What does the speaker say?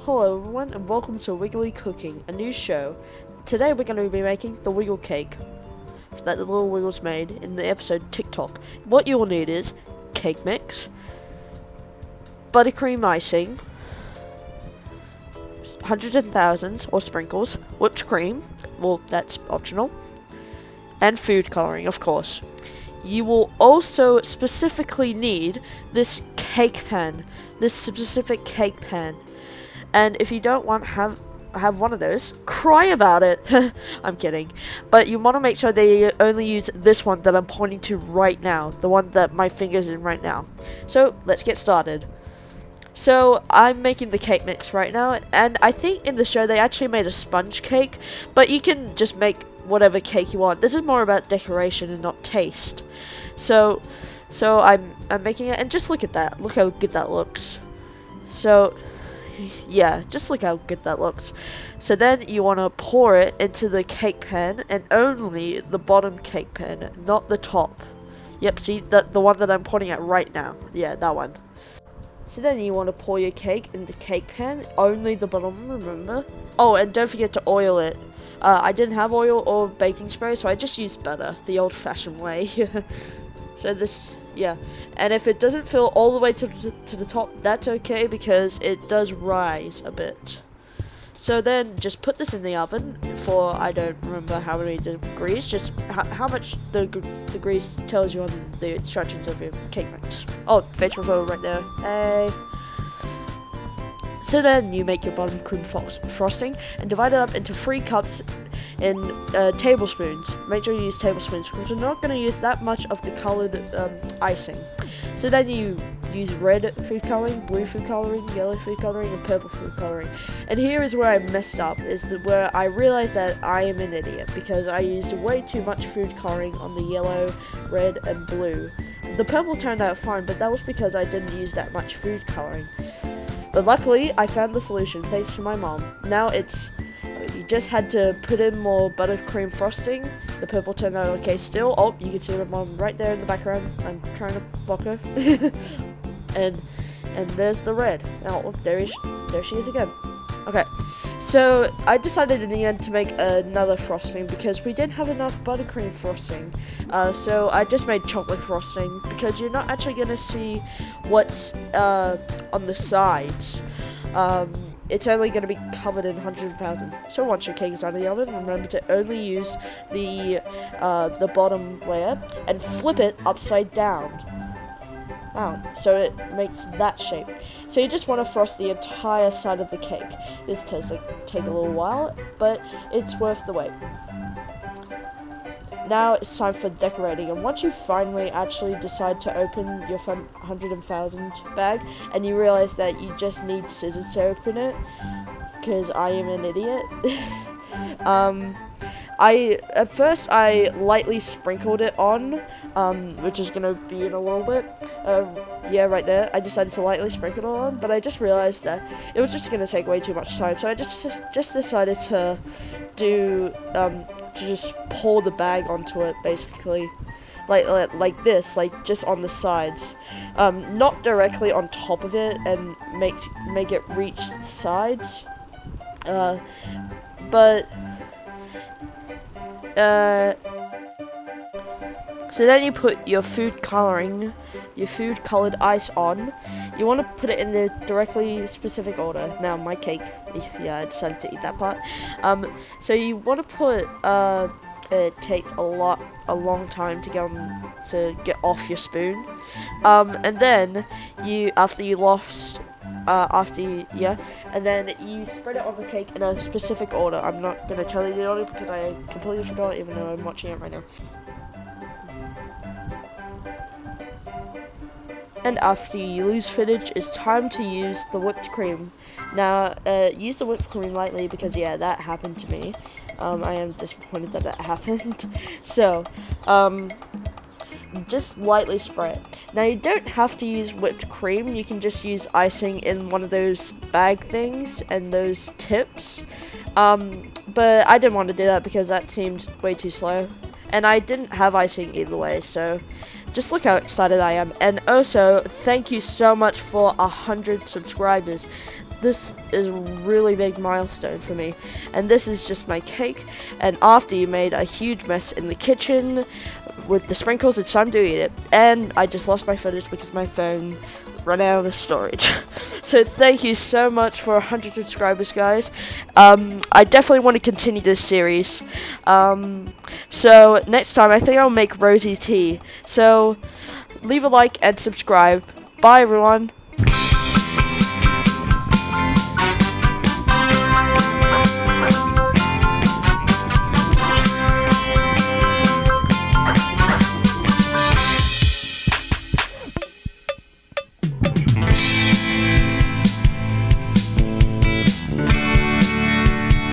Hello everyone and welcome to Wiggly Cooking, a new show. Today we're going to be making the Wiggle cake that the little Wiggles made in the episode TikTok. What you will need is cake mix, buttercream icing, hundreds and thousands or sprinkles, whipped cream, well that's optional, and food coloring of course. You will also specifically need this cake pan, this specific cake pan. And if you don't want to have one of those, cry about it. I'm kidding. But you want to make sure that you only use this one that I'm pointing to right now, the one that my finger's in right now. So let's get started. So I'm making the cake mix right now, and I think in the show they actually made a sponge cake, but you can just make whatever cake you want. This is more about decoration and not taste. So I'm making it, and just look at that. Look how good that looks. So yeah, just look how good that looks. So then you want to pour it into the cake pan, and only the bottom cake pan, not the top. Yep, see, the one that I'm pointing at right now. Yeah, that one. So then you want to pour your cake in the cake pan, only the bottom, remember? Oh, and don't forget to oil it. I didn't have oil or baking spray, so I just used butter, the old-fashioned way. So this, yeah, and if it doesn't fill all the way to the top, that's okay because it does rise a bit. So then just put this in the oven for, I don't remember how many degrees, just how much the degrees tells you on the instructions of your cake mix. Oh, face reveal right there. Hey. So then you make your bottom cream frosting and divide it up into 3 cups in tablespoons. Make sure you use tablespoons because we're not going to use that much of the colored icing. So then you use red food coloring, blue food coloring, yellow food coloring, and purple food coloring. And here is where I messed up, where I realized that I am an idiot because I used way too much food coloring on the yellow, red, and blue. The purple turned out fine, but that was because I didn't use that much food coloring. But luckily, I found the solution thanks to my mom. Now you just had to put in more buttercream frosting. The purple turned out okay still. Oh, you can see my mom right there in the background. I'm trying to block her. and there's the red. Oh, there she is again. Okay, so I decided in the end to make another frosting because we didn't have enough buttercream frosting. So I just made chocolate frosting because you're not actually going to see what's on the sides. It's only going to be covered in hundreds of thousands. So once your cake is out of the oven, remember to only use the bottom layer and flip it upside down. So it makes that shape. So you just want to frost the entire side of the cake. This does take a little while, but it's worth the wait. Now it's time for decorating, and once you finally actually decide to open your 100,000 bag, and you realize that you just need scissors to open it, because I am an idiot, at first I lightly sprinkled it on, which is gonna be in a little bit, yeah, right there. I decided to lightly sprinkle it on, but I just realized that it was just gonna take way too much time, so I just decided to do, to just pour the bag onto it, basically, like this, like just on the sides, not directly on top of it, and make it reach the sides, so then you put your food colored ice on. You want to put it in the directly specific order. Now my cake, yeah, I decided to eat that part. So you want to put, it takes a long time to get off your spoon. And then and then you spread it on the cake in a specific order. I'm not going to tell you the order because I completely forgot, even though I'm watching it right now. And after you lose footage, it's time to use the whipped cream. Now, use the whipped cream lightly because, yeah, that happened to me. I am disappointed that it happened. So, just lightly spray it. Now, you don't have to use whipped cream. You can just use icing in one of those bag things and those tips. But I didn't want to do that because that seemed way too slow. And I didn't have icing either way, so just look how excited I am. And also, thank you so much for 100 subscribers. this is a really big milestone for me. And this is just my cake. And after you made a huge mess in the kitchen with the sprinkles, it's time to eat it. And I just lost my footage because my phone ran out of storage. So thank you so much for 100 subscribers, guys. I definitely want to continue this series. So next time I think I'll make Rosie's tea. So leave a like and subscribe. Bye everyone.